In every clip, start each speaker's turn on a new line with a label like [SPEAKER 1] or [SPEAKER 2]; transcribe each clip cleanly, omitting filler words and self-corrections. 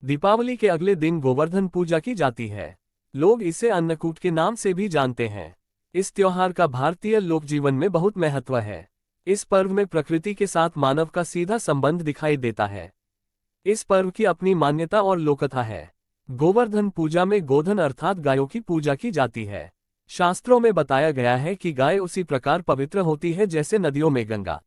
[SPEAKER 1] दीपावली के अगले दिन गोवर्धन पूजा की जाती है। लोग इसे अन्नकूट के नाम से भी जानते हैं। इस त्योहार का भारतीय लोक जीवन में बहुत महत्व है। इस पर्व में प्रकृति के साथ मानव का सीधा संबंध दिखाई देता है। इस पर्व की अपनी मान्यता और लोककथा है। गोवर्धन पूजा में गोधन अर्थात गायों की पूजा की जाती है। शास्त्रों में बताया गया है कि गाय उसी प्रकार पवित्र होती है जैसे नदियों में गंगा।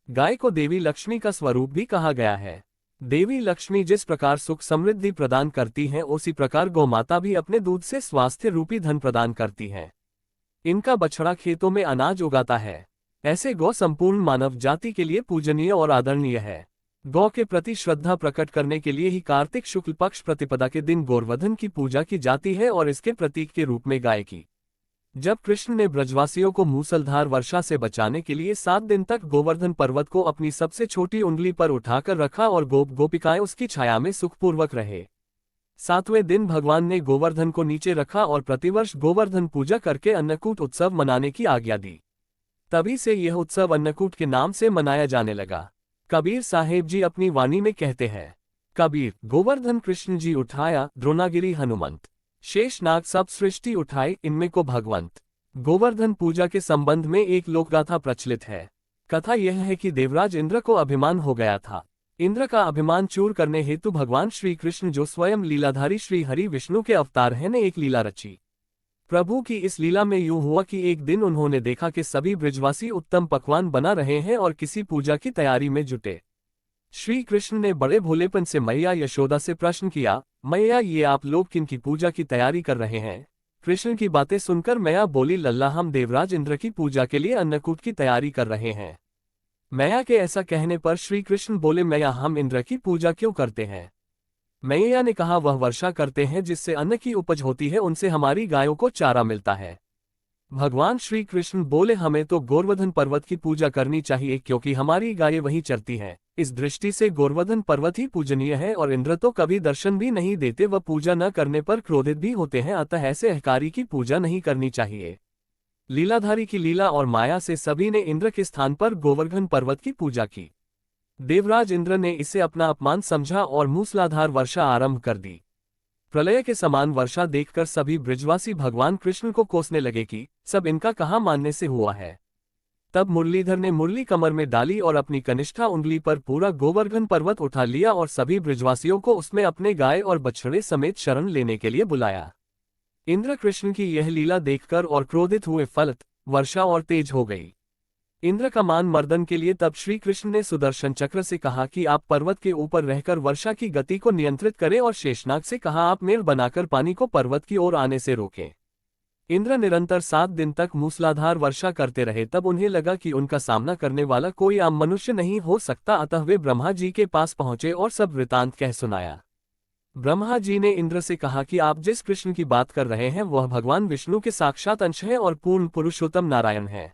[SPEAKER 1] गाय को देवी लक्ष्मी का स्वरूप भी कहा गया है। देवी लक्ष्मी जिस प्रकार सुख समृद्धि प्रदान करती हैं, उसी प्रकार गौमाता भी अपने दूध से स्वास्थ्य रूपी धन प्रदान करती हैं। इनका बछड़ा खेतों में अनाज उगाता है। ऐसे गौ संपूर्ण मानव जाति के लिए पूजनीय और आदरणीय है। गौ के प्रति श्रद्धा प्रकट करने के लिए ही कार्तिक शुक्ल पक्ष प्रतिपदा के दिन गोवर्धन की पूजा की जाती है और इसके प्रतीक के रूप में गाय की। जब कृष्ण ने ब्रजवासियों को मूसलधार वर्षा से बचाने के लिए 7 दिन तक गोवर्धन पर्वत को अपनी सबसे छोटी उंगली पर उठाकर रखा और गोपिकाएं उसकी छाया में सुखपूर्वक रहे। 7वें दिन भगवान ने गोवर्धन को नीचे रखा और प्रतिवर्ष गोवर्धन पूजा करके अन्नकूट उत्सव मनाने की आज्ञा दी। तभी से यह उत्सव अन्नकूट के नाम से मनाया जाने लगा। कबीर साहेब जी अपनी वाणी में कहते हैं, कबीर गोवर्धन कृष्ण जी उठाया, द्रोणागिरी हनुमंत, शेष नाग सब सृष्टि उठाए, इनमें को भगवंत। गोवर्धन पूजा के संबंध में एक लोकगाथा प्रचलित है। कथा यह है कि देवराज इंद्र को अभिमान हो गया था। इंद्र का अभिमान चूर करने हेतु भगवान श्री कृष्ण, जो स्वयं लीलाधारी श्री हरि विष्णु के अवतार हैं, ने एक लीला रची। प्रभु की इस लीला में यूं हुआ कि एक दिन उन्होंने देखा कि सभी ब्रजवासी उत्तम पकवान बना रहे हैं और किसी पूजा की तैयारी में जुटे। श्री कृष्ण ने बड़े भोलेपन से मैया यशोदा से प्रश्न किया, मैया ये आप लोग किन की पूजा की तैयारी कर रहे हैं? कृष्ण की बातें सुनकर मैया बोली, लल्ला हम देवराज इंद्र की पूजा के लिए अन्नकूट की तैयारी कर रहे हैं। मैया के ऐसा कहने पर श्री कृष्ण बोले, मैया हम इंद्र की पूजा क्यों करते हैं? मैया ने कहा, वह वर्षा करते हैं जिससे अन्न की उपज होती है, उनसे हमारी गायों को चारा मिलता है। भगवान श्री कृष्ण बोले, हमें तो गोवर्धन पर्वत की पूजा करनी चाहिए क्योंकि हमारी गायें वहीं चरती हैं। इस दृष्टि से गोवर्धन पर्वत ही पूजनीय है और इंद्र तो कभी दर्शन भी नहीं देते, वह पूजा न करने पर क्रोधित भी होते हैं, अतः ऐसे अहंकारी की पूजा नहीं करनी चाहिए। लीलाधारी की लीला और माया से सभी ने इंद्र के स्थान पर गोवर्धन पर्वत की पूजा की। देवराज इंद्र ने इसे अपना अपमान समझा और मूसलाधार वर्षा आरंभ कर दी। प्रलय के समान वर्षा देखकर सभी ब्रजवासी भगवान कृष्ण को कोसने लगे कि सब इनका कहाँ मानने से हुआ है। तब मुरलीधर ने मुरली कमर में डाली और अपनी कनिष्ठा उंगली पर पूरा गोवर्धन पर्वत उठा लिया और सभी ब्रजवासियों को उसमें अपने गाय और बछड़े समेत शरण लेने के लिए बुलाया। इंद्र कृष्ण की यह लीला देखकर और क्रोधित हुए, फलत वर्षा और तेज हो गई। इंद्र का मान मर्दन के लिए तब श्री कृष्ण ने सुदर्शन चक्र से कहा कि आप पर्वत के ऊपर रहकर वर्षा की गति को नियंत्रित करें और शेषनाग से कहा आप मेल बनाकर पानी को पर्वत की ओर आने से रोकें। इंद्र निरंतर 7 दिन तक मूसलाधार वर्षा करते रहे। तब उन्हें लगा कि उनका सामना करने वाला कोई आम मनुष्य नहीं हो सकता, अतः वे ब्रह्मा जी के पास पहुंचे और सब वृतांत कह सुनाया। ब्रह्मा जी ने इंद्र से कहा कि आप जिस कृष्ण की बात कर रहे हैं वह भगवान विष्णु के साक्षात अंश हैं और पूर्ण पुरुषोत्तम नारायण हैं।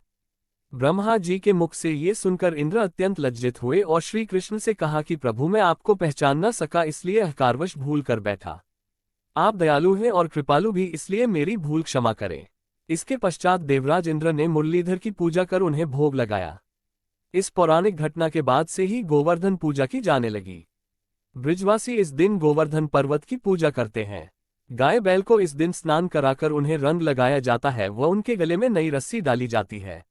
[SPEAKER 1] ब्रह्मा जी के मुख से ये सुनकर इंद्र अत्यंत लज्जित हुए और श्री कृष्ण से कहा कि प्रभु मैं आपको पहचान न सका, इसलिए अहंकारवश भूल कर बैठा। आप दयालु हैं और कृपालु भी, इसलिए मेरी भूल क्षमा करें। इसके पश्चात देवराज इंद्र ने मुरलीधर की पूजा कर उन्हें भोग लगाया। इस पौराणिक घटना के बाद से ही गोवर्धन पूजा की जाने लगी। ब्रजवासी इस दिन गोवर्धन पर्वत की पूजा करते हैं। गाय बैल को इस दिन स्नान कराकर उन्हें रंग लगाया जाता है व उनके गले में नई रस्सी डाली जाती है।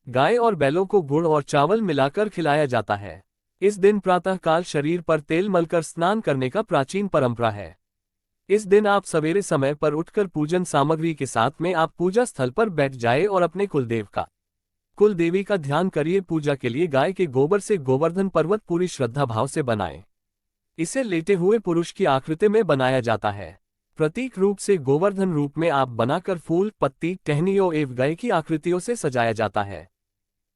[SPEAKER 1] गाय और बैलों को गुड़ और चावल मिलाकर खिलाया जाता है। इस दिन प्रातःकाल शरीर पर तेल मलकर स्नान करने का प्राचीन परंपरा है। इस दिन आप सवेरे समय पर उठकर पूजन सामग्री के साथ में आप पूजा स्थल पर बैठ जाए और अपने कुल देवी का ध्यान करिए। पूजा के लिए गाय के गोबर से गोवर्धन पर्वत पूरी श्रद्धा भाव से बनाएं। इसे लेटे हुए पुरुष की आकृति में बनाया जाता है। प्रतीक रूप से गोवर्धन रूप में आप बनाकर फूल, पत्ती, टहनियों एवं गाय की आकृतियों से सजाया जाता है।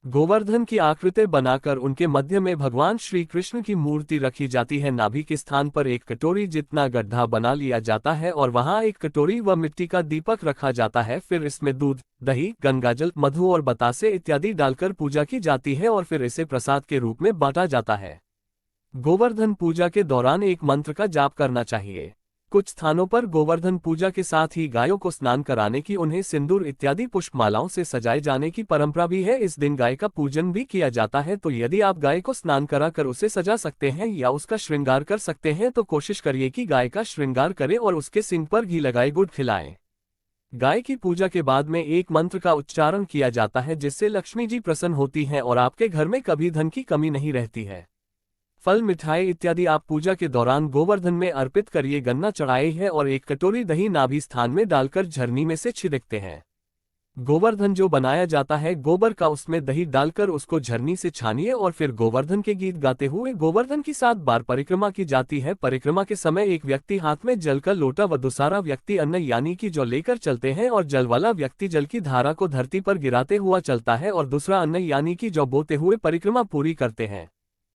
[SPEAKER 1] गोवर्धन की आकृति बनाकर उनके मध्य में भगवान श्री कृष्ण की मूर्ति रखी जाती है। नाभि के स्थान पर एक कटोरी जितना गड्ढा बना लिया जाता है और वहां एक कटोरी व मिट्टी का दीपक रखा जाता है। फिर इसमें दूध, दही, गंगाजल, मधु और बतासे इत्यादि डालकर पूजा की जाती है और फिर इसे प्रसाद के रूप में बांटा जाता है। गोवर्धन पूजा के दौरान एक मंत्र का जाप करना चाहिए। कुछ स्थानों पर गोवर्धन पूजा के साथ ही गायों को स्नान कराने की, उन्हें सिंदूर इत्यादि पुष्पमालाओं से सजाए जाने की परंपरा भी है। इस दिन गाय का पूजन भी किया जाता है, तो यदि आप गाय को स्नान कराकर उसे सजा सकते हैं या उसका श्रृंगार कर सकते हैं तो कोशिश करिए कि गाय का श्रृंगार करें और उसके सींग पर घी लगाए गुड़ खिलाएं। गाय की पूजा के बाद में एक मंत्र का उच्चारण किया जाता है, जिससे लक्ष्मी जी प्रसन्न होती हैं और आपके घर में कभी धन की कमी नहीं रहती है। फल, मिठाई इत्यादि आप पूजा के दौरान गोवर्धन में अर्पित करिए। गन्ना चढ़ाए है और एक कटोरी दही नाभि स्थान में डालकर झरनी में से छिड़कते हैं। गोवर्धन जो बनाया जाता है गोबर का, उसमें दही डालकर उसको झरनी से छानिए और फिर गोवर्धन के गीत गाते हुए गोवर्धन की 7 बार परिक्रमा की जाती है। परिक्रमा के समय एक व्यक्ति हाथ में जल का लोटा व दूसरा व्यक्ति अन्न यानी कि जौ लेकर चलते हैं और जल वाला व्यक्ति जल की धारा को धरती पर गिराते हुआ चलता है और दूसरा अन्न यानी कि जौ बोते हुए परिक्रमा पूरी करते हैं।